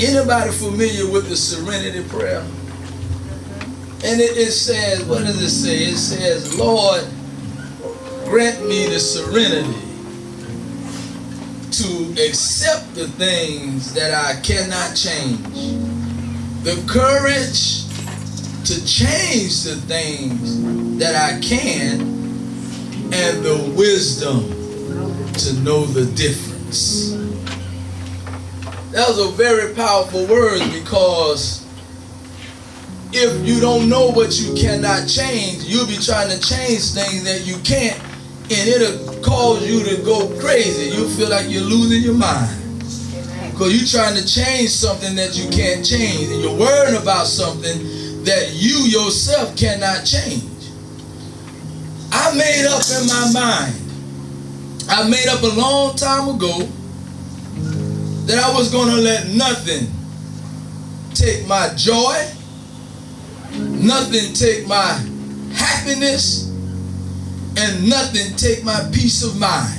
Anybody familiar with the serenity prayer? And it says, what does it say? It says, Lord, grant me the serenity to accept the things that I cannot change, the courage to change the things that I can, and the wisdom to know the difference. That was a very powerful word, because if you don't know what you cannot change, you'll be trying to change things that you can't, and it'll cause you to go crazy. You'll feel like you're losing your mind, because you're trying to change something that you can't change, and you're worrying about something that you yourself cannot change. I made up in my mind, I made up a long time ago, that I was going to let nothing take my joy, nothing take my happiness, and nothing take my peace of mind.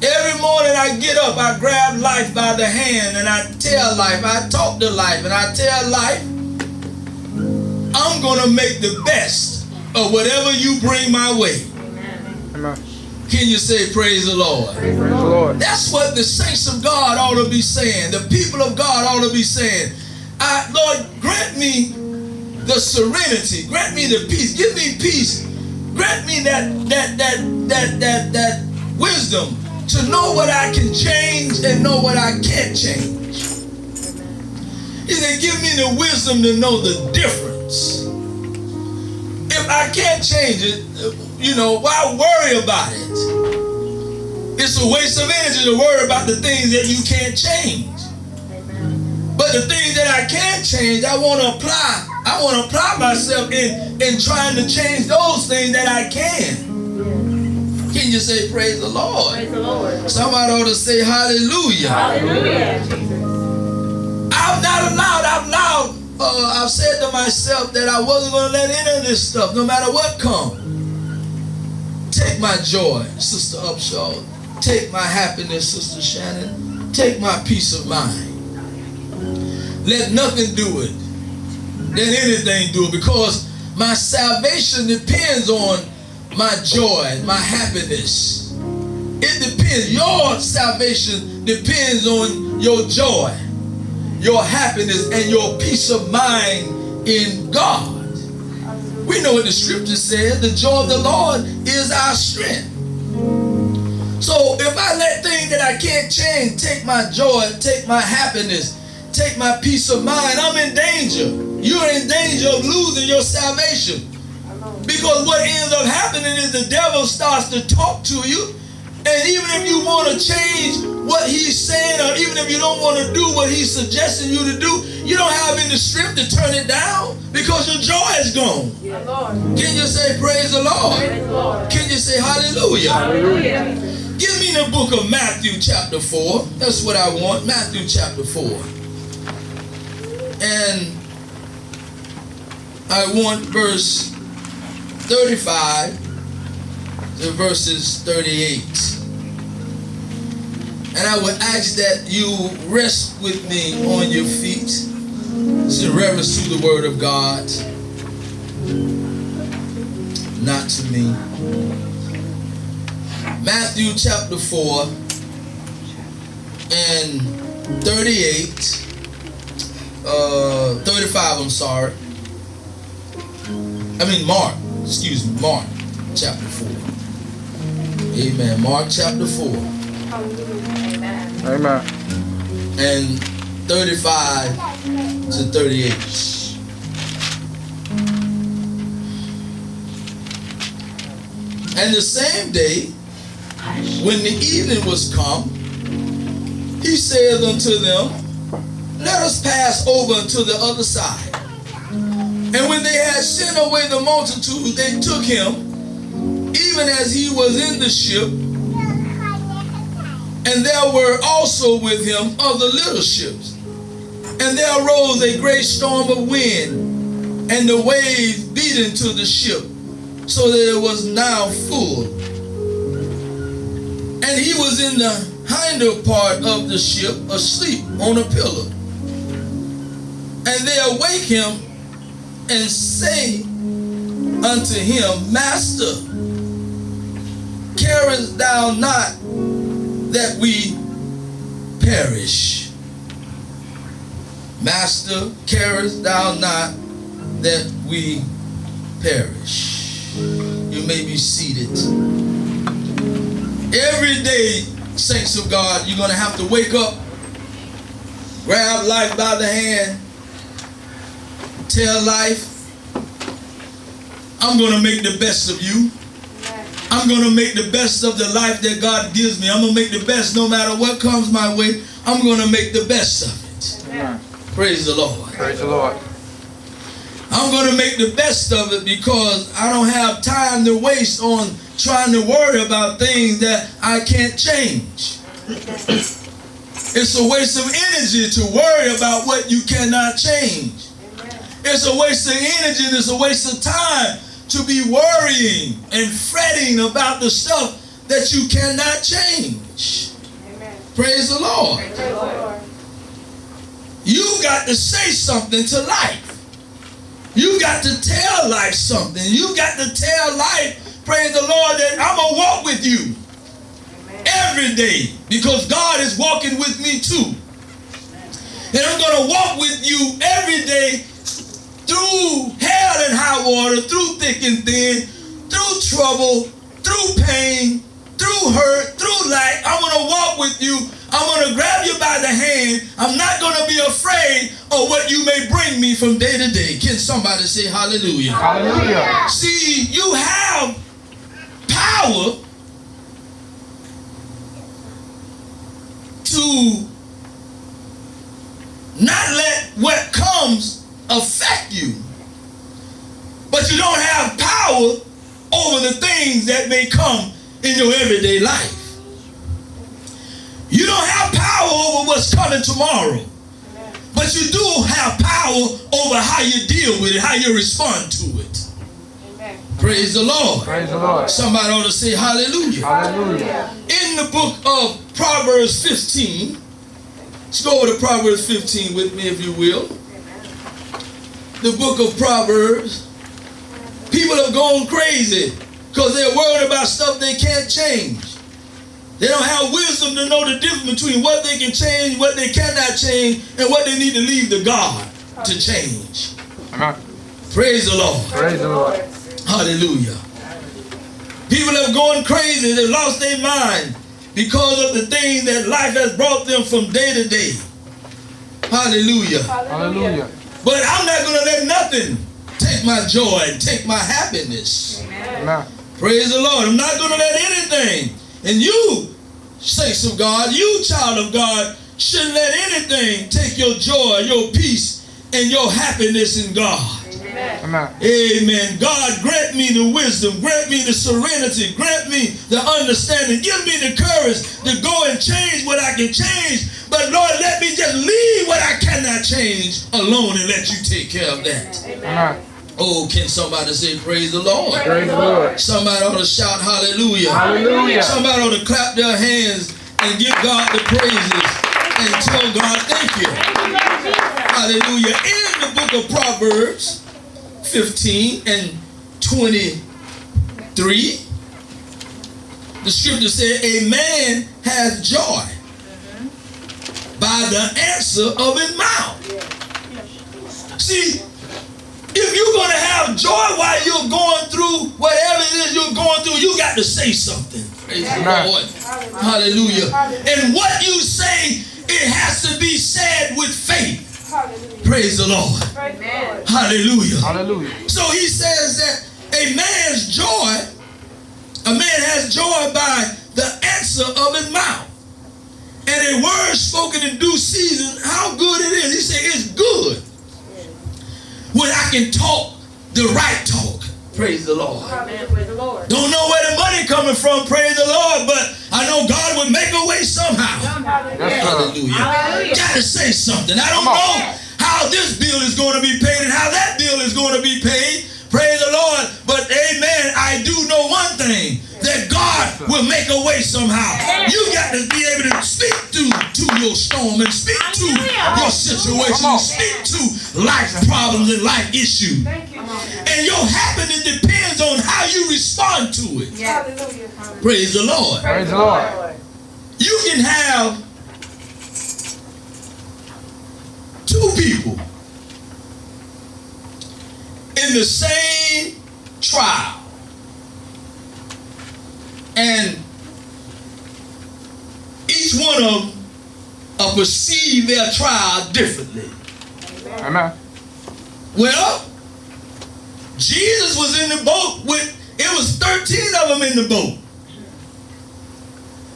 Every morning I get up, I grab life by the hand, and I tell life, I talk to life, and I tell life, I'm going to make the best of whatever you bring my way. Amen. Can you say praise the Lord? Praise the Lord. That's what the saints of God ought to be saying. The people of God ought to be saying, Lord, grant me the serenity. Grant me the peace. Give me peace. Grant me that wisdom to know what I can change and know what I can't change. He said, give me the wisdom to know the difference. If I can't change it, why worry about it? It's a waste of energy to worry about the things that you can't change. But the things that I can change, I want to apply. I want to apply myself in trying to change those things that I can. Can you say praise the Lord? Praise the Lord. Somebody ought to say hallelujah. Hallelujah. I've said to myself that I wasn't going to let any of this stuff, no matter what comes. Take my joy, Sister Upshaw. Take my happiness, Sister Shannon. Take my peace of mind. Let nothing do it. Let anything do it, because my salvation depends on my joy, my happiness. It depends. Your salvation depends on your joy, your happiness, and your peace of mind in God. We know what the scripture says, the joy of the Lord is our strength. So if I let things that I can't change take my joy, take my happiness, take my peace of mind, I'm in danger. You're in danger of losing your salvation. Because what ends up happening is the devil starts to talk to you, and even if you want to change what he's saying, or even if you don't want to do what he's suggesting you to do, you don't have any strength to turn it down, because your joy is gone. Yeah, Lord. Can you say praise the Lord? Praise the Lord. Can you say hallelujah? Hallelujah. Give me the book of Matthew chapter 4. That's what I want. Matthew chapter 4. And I want verse 35 to verses 38. And I would ask that you rest with me on your feet. It's in reverence to the word of God, not to me. Matthew chapter 4 and 38, 35, I'm sorry. Mark, Mark chapter 4. Amen. Mark chapter 4. Amen. Amen. And 35 to 38. And the same day, when the evening was come, he said unto them, let us pass over unto the other side. And when they had sent away the multitude, they took him, even as he was in the ship, and there were also with him other little ships. And there arose a great storm of wind, and the waves beat into the ship, so that it was now full. And he was in the hinder part of the ship asleep on a pillar. And they awake him and say unto him, Master, carest thou not that we perish? Master, carest thou not that we perish? You may be seated. Every day, saints of God, you're going to have to wake up, grab life by the hand, tell life, I'm going to make the best of you. I'm going to make the best of the life that God gives me. I'm going to make the best no matter what comes my way. I'm going to make the best of it. Amen. Praise the Lord. Praise the Lord. I'm going to make the best of it because I don't have time to waste on trying to worry about things that I can't change. It's a waste of energy to worry about what you cannot change. It's a waste of energy and it's a waste of time to be worrying and fretting about the stuff that you cannot change. Amen. Praise the Lord. Praise the Lord. You got to say something to life. You got to tell life something. You got to tell life, praise the Lord, that I'm going to walk with you. Amen. Every day because God is walking with me too. And I'm going to walk with you every day through hell and high water, through thick and thin, through trouble, through pain, through hurt, through light. I'm going to walk with you. I'm going to grab you by the hand. I'm not going to be afraid of what you may bring me from day to day. Can somebody say hallelujah? Hallelujah. See, you have power to not let what comes affect you, but you don't have power over the things that may come in your everyday life. You don't have power over what's coming tomorrow, but you do have power over how you deal with it, how you respond to it. Amen. Praise the Lord. Praise the Lord. Somebody ought to say hallelujah. Hallelujah. In the book of Proverbs 15, let's go over to Proverbs 15 with me if you will. The book of Proverbs. People have gone crazy because they're worried about stuff they can't change. They don't have wisdom to know the difference between what they can change, what they cannot change, and what they need to leave to God to change. Amen. Praise the Lord. Praise the Lord. Hallelujah. People have gone crazy. They've lost their mind because of the things that life has brought them from day to day. Hallelujah. Hallelujah. But I'm not going to let nothing take my joy and take my happiness. Amen. Praise the Lord. I'm not going to let anything. And you, saints of God, you, child of God, shouldn't let anything take your joy, your peace, and your happiness in God. Amen. Amen. God, grant me the wisdom, grant me the serenity, grant me the understanding, give me the courage to go and change what I can change. But Lord, let me just leave what I cannot change alone and let you take care of that. Amen. Oh, can somebody say praise the Lord? Praise the Lord. Somebody ought to shout hallelujah. Hallelujah. Somebody ought to clap their hands and give God the praises and tell God thank you. Hallelujah. In the book of Proverbs 15 and 23, the scripture said, a man has joy by the answer of his mouth. See, if you're going to have joy while you're going through whatever it is you're going through, you got to say something. Praise the Lord. Hallelujah. And what you say, it has to be said with faith. Praise the Lord. Hallelujah. Hallelujah. So he says that a man's joy, a man has joy by the answer of his mouth. And a word spoken in due season, how good it is. He said it's good when I can talk the right talk. Praise the Lord. Don't know where the money coming from, praise the Lord, but I know God would make a way somehow. Hallelujah. Got to say something. I don't know how this bill is going to be paid and how that bill is going to be paid. Praise the Lord. But amen, I do know one thing, that God sir. will make a way somehow. You got to be able to speak to your storm and speak to your situation and speak to life problems and life issues. And your happiness depends on how you respond to it. Praise the Lord. Praise the Lord. You can have two people in the same trial, and each one of them perceive their trial differently. Amen. Well, Jesus was in the boat with, it was 13 of them in the boat.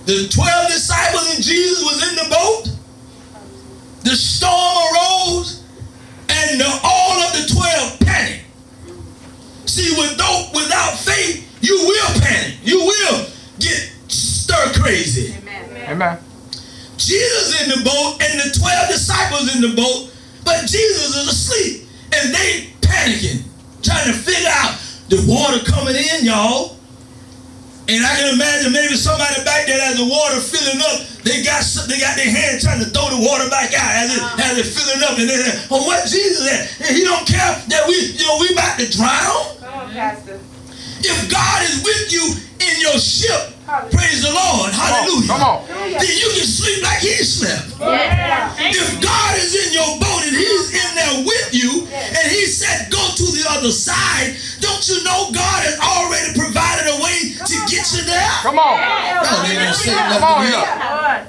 The 12 disciples and Jesus was in the boat. The storm arose and all of the 12 panicked. See, without faith, you will panic. You will get stir crazy. Amen. Jesus in the boat and the 12 disciples in the boat, but Jesus is asleep and they panicking, trying to figure out the water coming in, y'all. And I can imagine maybe somebody back there as the water filling up, they got their hand trying to throw the water back out as it filling up, and they say, "Oh, what Jesus at? And he don't care that we about to drown." Come on, Pastor. If God is with you in your ship, praise the Lord, hallelujah. Come on. Then you can sleep like he slept. Yeah. If God is in your boat and he's in there with you, and he said, "Go to the other side," don't you know God has already provided a way to get you there? Come on. No, they didn't say Come nothing on here. here.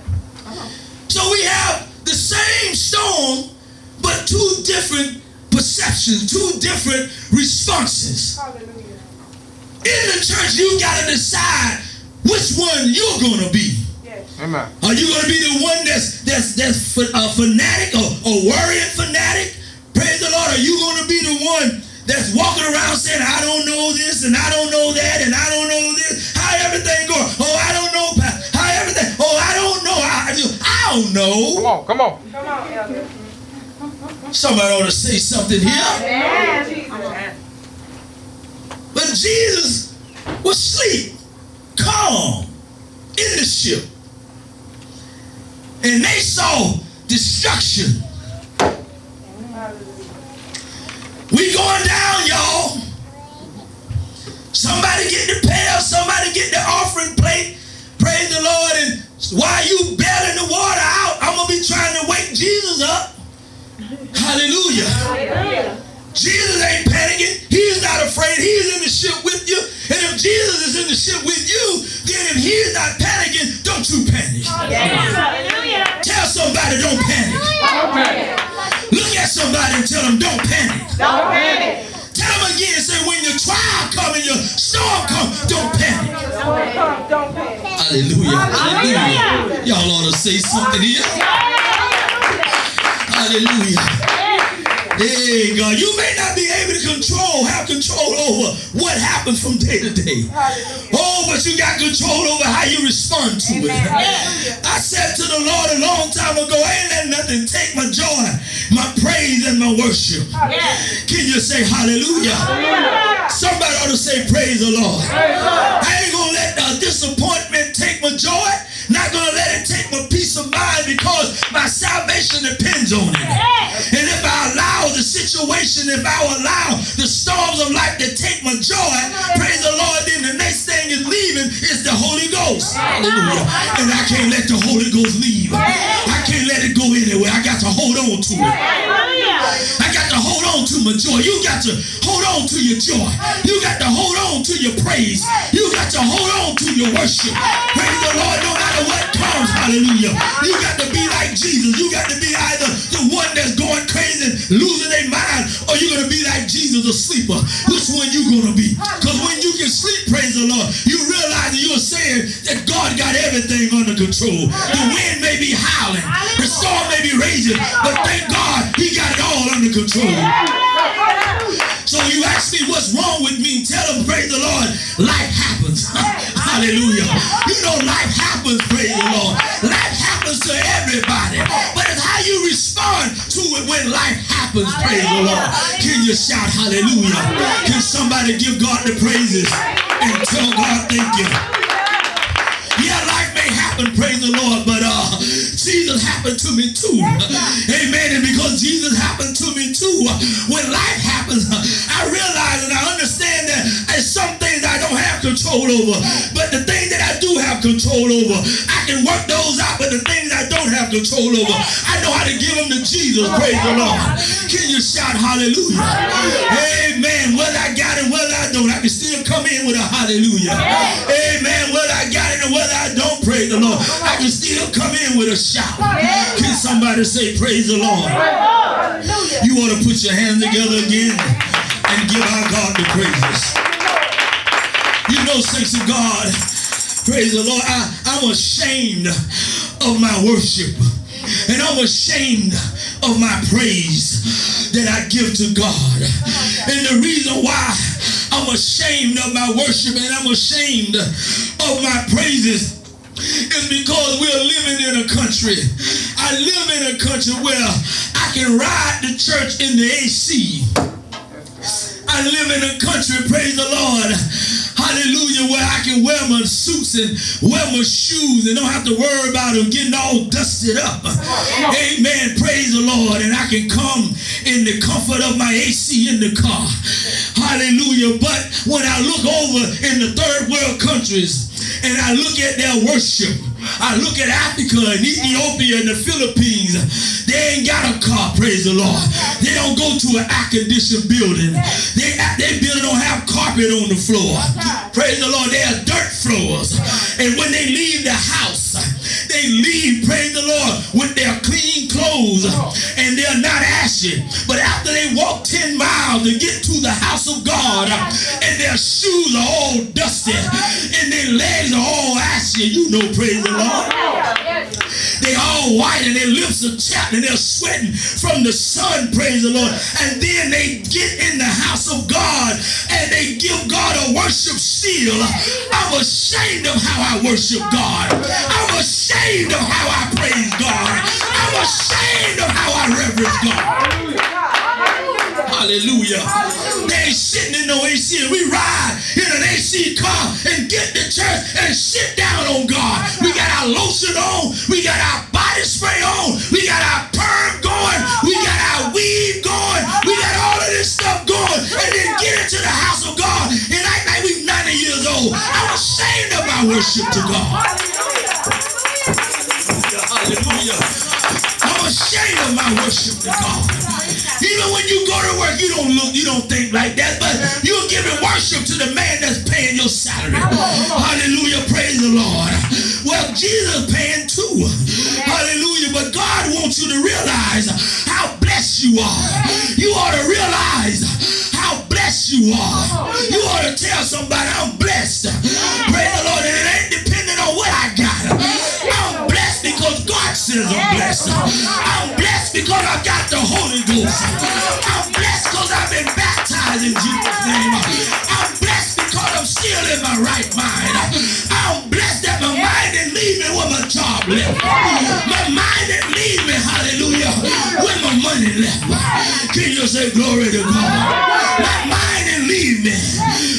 So we have the same storm, but two different perceptions, two different responses. In the church, you got to decide which one you're going to be. Amen. Are you going to be the one that's fanatic or worrying fanatic? Praise the Lord. Are you going to be the one that's walking around saying, "I don't know this and I don't know that and I don't know this. How everything going? Oh, I don't know. How everything? Oh, I don't know. I don't know." Come on. Come on. Come on, Elder. Somebody ought to say something here. Amen. But Jesus was asleep, calm, in the ship. And they saw destruction. We going down, y'all. Somebody get the pail, somebody get the offering plate. Praise the Lord. And while you bailing the water out, I'm going to be trying to wake Jesus up. Hallelujah. Hallelujah. Jesus ain't panicking. He's not afraid. He's in the ship with you. And if Jesus is in the ship with you, then if he's not panicking, don't you panic. Hallelujah. Tell somebody, don't panic. Don't panic. Look at somebody and tell them, don't panic. Don't panic. Tell them again, say, when your trial comes and your storm comes, don't panic. Don't panic. Hallelujah. Hallelujah. Y'all ought to say something here. Hallelujah. Hey, God, you may not be able to have control over what happens from day to day. Oh, but you got control over how you respond to it. I said to the Lord a long time ago, ain't let nothing take my joy, my praise, and my worship. Can you say hallelujah? Somebody ought to say praise the Lord. I ain't going to let disappointment take my joy. Not going to let it take my peace of mind, because my salvation depends on it. And if I allow the situation, if I allow the storms of life to take my joy, praise the Lord, then the next thing is leaving is the Holy Ghost. Hallelujah. And I can't let the Holy Ghost leave. I can't let it go anywhere. I got to hold on to it. I got to hold on to my joy. You got to hold on to your joy. You got to hold on to your praise. You got to hold on to your worship. Praise the Lord, no matter what comes. Hallelujah. You got to be like Jesus. You got to be either the one that's going crazy, losing their mind, or you're going to be like Jesus, a sleeper. Which one you going to be? Because when you can sleep, praise the Lord, you realize that you're saying that God got everything under control. The wind may be howling, the storm may be raging, but thank God he got it all under control. So you ask me what's wrong with me, tell them, praise the Lord, life happens. Hallelujah. You know life happens, praise the Lord. Life happens to everybody. But it's how you respond to it when life happens, praise the Lord. Can you shout hallelujah? Can somebody give God the praises and tell God thank you? happened, praise the Lord, but Jesus happened to me too. Amen. And because Jesus happened to me too, when life happens, I realize and I understand that there's some things I don't have control over, but the things that I do have control over, I can work those out. But the things I don't have control over, I know how to give them to Jesus. Praise the Lord. Can you shout hallelujah? Amen. Whether I got it, whether I don't, I can still come in with a hallelujah. Amen. Whether I got it or whether I don't, praise the Lord, I can still come in with a shout. Can somebody say praise the Lord? You want to put your hands together again and give our God the praises. You know, saints of God, praise the Lord, I'm ashamed of my worship. And I'm ashamed of my praise that I give to God. And the reason why I'm ashamed of my worship and I'm ashamed of my praises is because we're living in a country. I live in a country where I can ride the church in the AC. I live in a country, praise the Lord, hallelujah, where I can wear my suits and wear my shoes and don't have to worry about them getting all dusted up. Amen, praise the Lord. And I can come in the comfort of my AC in the car. Hallelujah. But when I look over in the third world countries and I look at their worship, I look at Africa and Ethiopia and the Philippines, they ain't got a car, praise the Lord. They don't go to an air-conditioned building. They building don't have carpet on the floor. Praise the Lord, they are dirt floors. And when they leave the house, they leave, praise the Lord, with their clean clothes and they're not ashy. But after they walk 10 miles to get to the house of God and their shoes are all dusty and their legs are all ashy, you know, praise the Lord. They all white and their lips are chapped and they're sweating from the sun, praise the Lord. And then they get in the house of God and they give God a worship seal. I'm ashamed of how I worship God. I'm ashamed of how I praise God. I'm ashamed of how I reverence God. Hallelujah. They ain't sitting in no AC and we ride in an AC car and get to church and sit down on God. We got our lotion on. We got our body spray on. We got our perm going. We got our weed going. We got all of this stuff going. And then get into the house of God and act like we 90 years old. I'm ashamed of my worship to God. Hallelujah. I'm ashamed of my worship to God. Even when you go to work, you don't look, you don't think like that, but you're giving worship to the man that's paying your salary. Hallelujah, praise the Lord. Well, Jesus paying too. Hallelujah, but God wants you to realize how blessed you are. You ought to realize how blessed you are. You ought to tell somebody, I'm blessed. Praise the Lord, and it ain't dependent on what I got. I'm blessed because God says I'm blessed. I'm blessed because I got the Holy Ghost. I'm blessed because I've been baptized in Jesus' name. I'm blessed because I'm still in my right mind. I'm blessed that my mind didn't leave me when my job left. My mind didn't leave me, hallelujah, when my money left. Can you say glory to God? My mind didn't leave me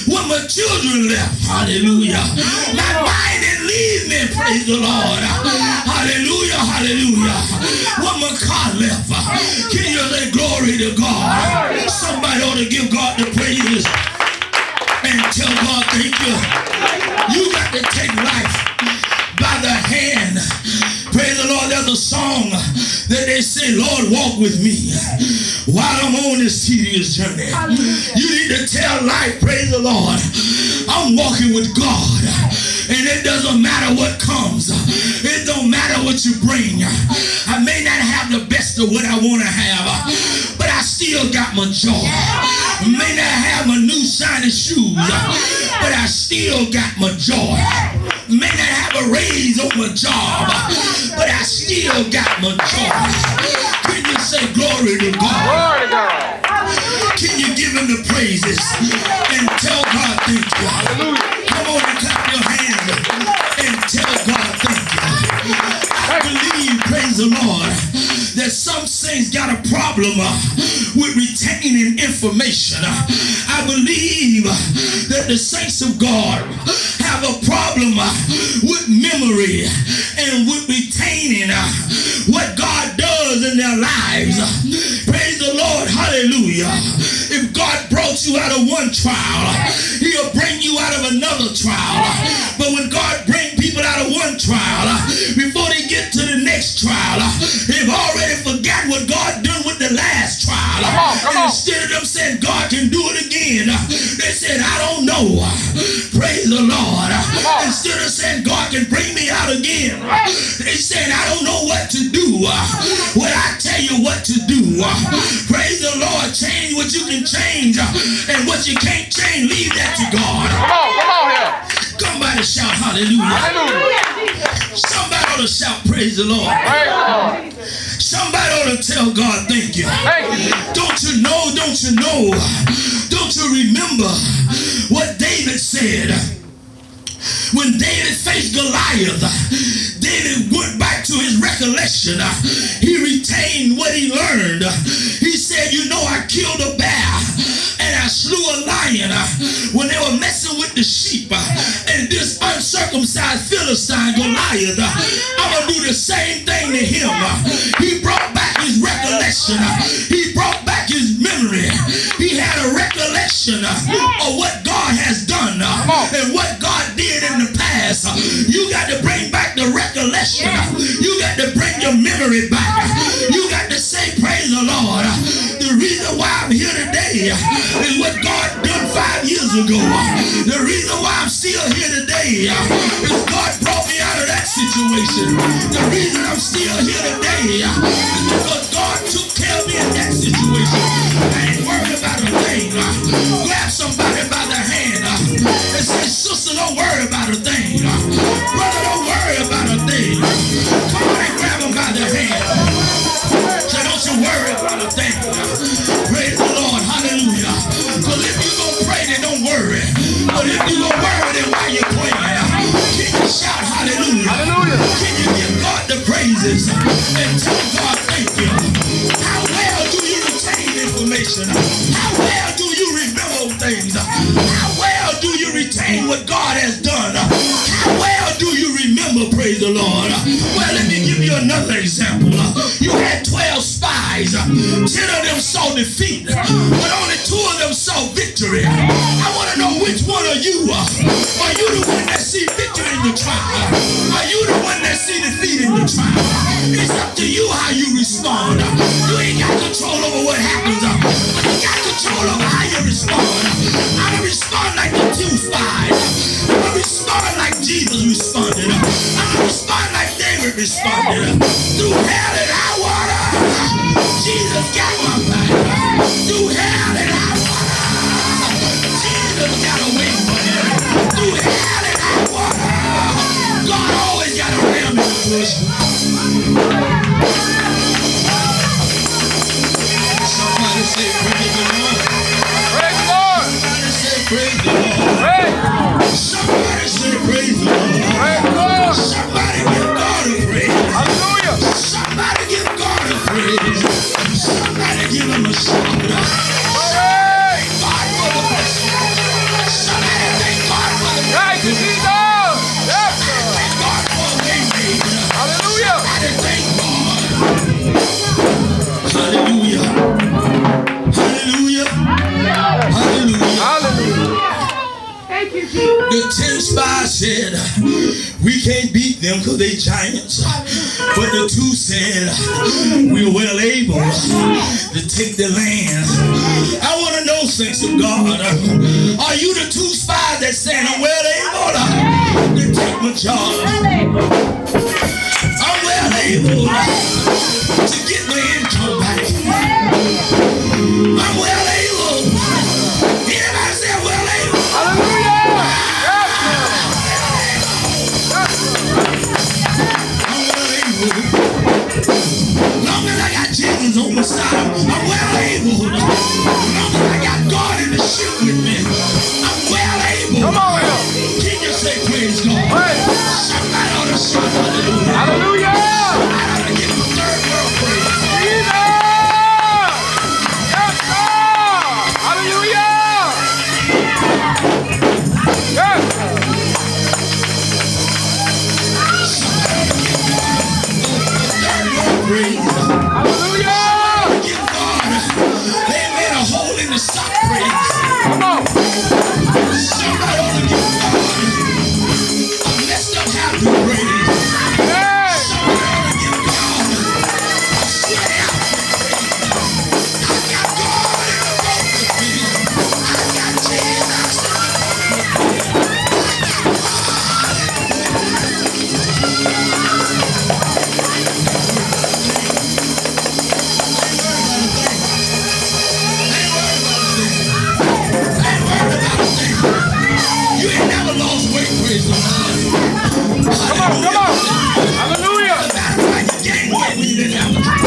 when my children left. Hallelujah. My mind didn't leave me, praise the Lord. Hallelujah, hallelujah. When my car left. Can you say glory to God? Somebody ought to give God the praises and tell God thank you. You got to take life by the hand. Praise the Lord. There's a song that they say, Lord, walk with me while I'm on this tedious journey. You need to tell life, praise the Lord, I'm walking with God. And it doesn't matter what comes. It don't matter what you bring. I may not have the best of what I want to have, but I still got my joy. I may not have my new shiny shoes, but I still got my joy. May not have a raise on my job, but I still got my joy. Can you say glory to God? Glory to God. Can you give him the praises and tell God thank you? Hallelujah. Come on and clap your hands and tell God thank you. I believe, praise the Lord, that some saints got a problem with retaining information. I believe that the saints of God have have a problem with memory and with retaining what God does in their lives. Praise the Lord. Hallelujah. If God brought you out of one trial, he'll bring you out of another trial. But when God brings people out of one trial, before they get to the next trial, they've already forgot what God done with the last trial. Come on. Instead of them saying God can do it again, they said, I don't know. Praise the Lord. Instead of saying God can bring me out again, they said, I don't know what to do. Well, I tell you what to do. Praise the Lord. Change what you can change, and what you can't change, leave that to God. Come on here. Somebody shout hallelujah. Hallelujah. Somebody ought to shout praise the Lord. Praise the Lord. Somebody ought to tell God thank you. Thank you. Don't you know, don't you remember what David said? When David faced Goliath, David went back to his recollection. He retained what he learned. He said, you know, I killed a bear and I slew a lion when they were messing with the sheep. And this uncircumcised Philistine Goliath, I'm going to do the same thing to him. He brought back his recollection. He brought back his memory. He had a recollection of what God has done and what God did in the past. You got to bring back the recollection. You got to bring your memory back. You got to say praise the Lord. The reason why I'm here today is what God done 5 years ago. The reason why I'm still here today is God brought me out of that situation. The reason I'm still here today is because God took care of me in that situation. I ain't worried about a thing. Grab somebody by the hand and say, sister, don't worry about a thing. Brother, don't worry about a thing. Come on and grab them by the hand. So don't you worry about a thing. Praise the Lord. Hallelujah. Because if you going to pray, then don't worry. But if you going to worry, then while you're praying, can you shout hallelujah? Hallelujah. Can you give God the praises and tell God thank you? How well do you retain information? How well do you remember things? How well do you retain what God has done? How well do you remember, praise the Lord? Well, let me give you another example. You had 12 spies. 10 of them saw defeat, but only 2 of them saw victory. I want to know which one of you are. Are you the one that see victory in the trial? Are you the one that see defeat in the trial? It's up to you how you respond. You ain't got control over what happens, but you got control over how you respond. I'm going to respond like the 2 spies. I'm going to respond like Jesus responded. I'm going to respond like David responded. Through hell and high water, Jesus got my back. Through hell and high water, Jesus got a way for me. Through hell and high water, God always got a ram in the bush. Somebody say praise the Lord. Praise the Lord. Somebody say praise the Lord. Praise the Lord. Somebody say praise the Lord. Praise the Lord. Somebody give God a praise. Hallelujah. Somebody give God a praise. Somebody give him a shout. Praise. God for the blessing. Somebody thank God for the Thank you, blessing. Jesus. Yes, sir. Thank God for a way made. Hallelujah. Somebody thank God. Hallelujah. Hallelujah. Hallelujah. Hallelujah. Thank you, Jesus. The 10 spies said, we can't beat them because they giants. But the 2 said, we're well able to take the land. I want to know, saints of God, are you the 2 spies that said, I'm well able to take my job? I'm well able to get my income back. I'm well able. Anybody say I'm well able? Hallelujah. Yes, sir. Yes, sir. I'm well able. Long as I got Jesus on my side, I'm well able. Long as I got God in the ship with me, I'm well able. Come on here. Can you say praise God? Praise. Somebody ought to shout hallelujah. Hallelujah. I ought to give him a third world praise. Jesus. Yes, sir. Hallelujah. Yes, sir. Come on, come on. Hallelujah. You gained weight when you didn't have a drink.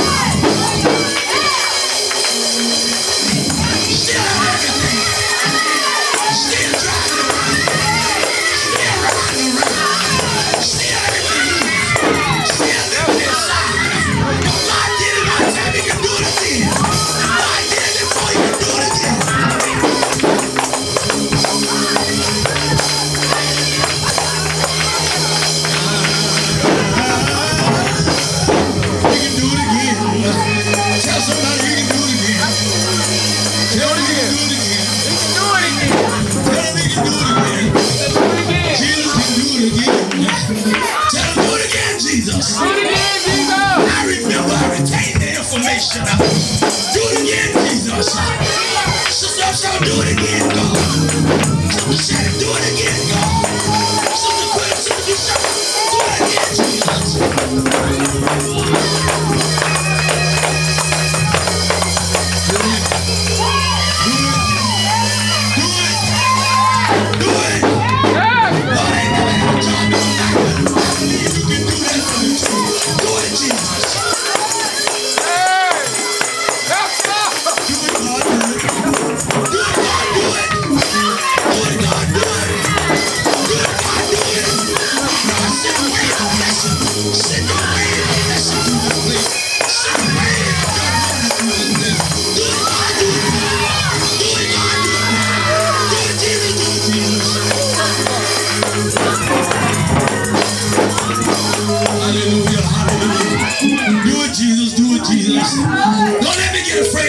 Still have everything. Still driving around. Still riding around. Still everything. Still living inside. God did it one time, He can do it again. God did it before, He can do it again. He can do it again. Tell somebody He can do it again. Tell them He can do it again. Do it again. Tell them He can do it again. Do it again. Jesus can do it again. Tell them do it again, Jesus. Do it again, Jesus. I remember, I retained the information. Do it again, Jesus. Sister Upshaw, do it again, God. Sister Shannon, do it again, God. Sister Quinn, Sister Bishop, do it again, Jesus. Do it. Do it. Do it. Yes. God ain't never had a job in the night. I believe you can do that for me too. Do it, Jesus. Hey. Yes, sir. Do it, God, do it. Do it, God, do it. Do it, God, do it. Do it, God, do it. Now sit and wait on blessing. Sit and wait on blessing to this place. Sit and wait on God to this place. Do it, God, do it. Do it, God, do it. Do it, Jesus, do it, Jesus. Hallelujah, hallelujah. Do it, Jesus, do it, Jesus. Don't let me get afraid